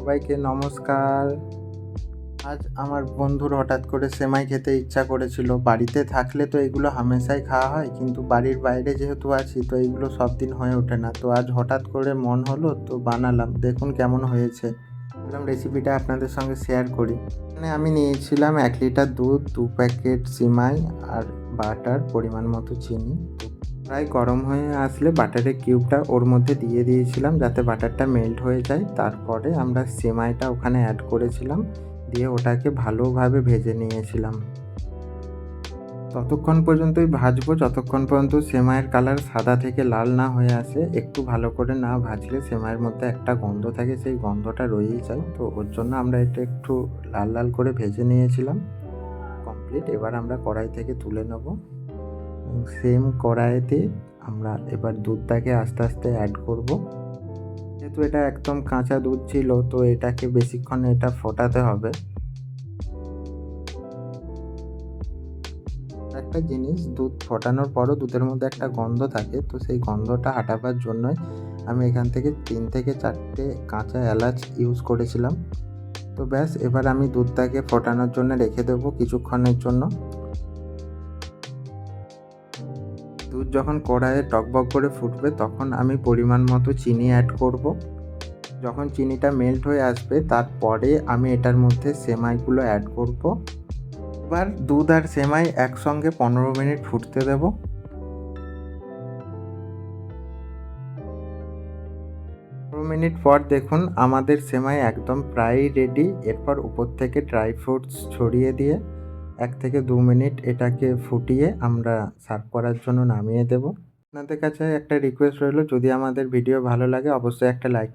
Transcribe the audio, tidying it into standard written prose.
সবাইকে নমস্কার। আজ আমার বন্ধুর হঠাৎ করে সেমাই খেতে ইচ্ছা করেছিল। বাড়িতে থাকলে তো এগুলো হামেশাই খাওয়া হয়, কিন্তু বাড়ির বাইরে যেহেতু আছি তো এগুলো সব দিন হয়ে ওঠে না। তো আজ হঠাৎ করে মন হলো তো বানালাম, দেখুন কেমন হয়েছে। ভাবলাম রেসিপিটা আপনাদের সঙ্গে শেয়ার করি। মানে আমি নিয়েছিলাম 1 লিটার দুধ, 2 প্যাকেট সিমাই আর বাটার, পরিমাণ মতো চিনি। প্রায় গরম হয়ে আসলে বাটারের কিউবটা ওর মধ্যে দিয়ে দিয়েছিলাম যাতে বাটারটা মেল্ট হয়ে যায়। তারপরে আমরা সেমাইটা ওখানে অ্যাড করেছিলাম, দিয়ে ওটাকে ভালোভাবে ভেজে নিয়েছিলাম। ততক্ষণ পর্যন্তই ভাজবো যতক্ষণ পর্যন্ত সেমাইয়ের কালার সাদা থেকে লাল না হয়ে আসে। একটু ভালো করে না ভাজলে সেমাইয়ের মধ্যে একটা গন্ধ থাকে, সেই গন্ধটা রয়েই যায়। তো ওর জন্য আমরা এটা একটু লাল লাল করে ভেজে নিয়েছিলাম। কমপ্লিট। এবার আমরা কড়াই থেকে তুলে নেব। সেম কড়াইতে আমরা এবার দুধটাকে আস্তে আস্তে অ্যাড করব। যেহেতু এটা একদম কাঁচা দুধ ছিল তো এটাকে বেশিক্ষণ ফোটাতে হবে। একটা জিনিস, দুধ ফোটানোর পরও দুধের মধ্যে একটা গন্ধ থাকে, তো সেই গন্ধটা হাঁটাবার জন্যই আমি এখান থেকে 3 থেকে 4টে কাঁচা এলাচ ইউজ করেছিলাম। তো ব্যাস, এবার আমি দুধটাকে ফোটানোর জন্য রেখে দেবো কিছুক্ষণের জন্য। দুধ যখন কড়াইয়ে টকবক করে ফুটবে তখন আমি পরিমাণ মতো চিনি অ্যাড করব। যখন চিনিটা মেল্ট হয়ে আসবে তারপরে আমি এটার মধ্যে সেমাইগুলো অ্যাড করব। এবার দুধ আর সেমাই একসঙ্গে 15 মিনিট ফুটতে দেব। 15 মিনিট পর দেখুন আমাদের সেমাই একদম প্রায় রেডি। এরপর উপর থেকে ড্রাই ফ্রুটস ছড়িয়ে দিয়ে 1 থেকে 2 মিনিট এটাকে ফুটিয়ে আমরা সার্ভ করার জন্য নামিয়ে দেব। আপনাদের কাছে একটা রিকোয়েস্ট রইল, যদি আমাদের ভিডিও ভালো লাগে অবশ্যই একটা লাইক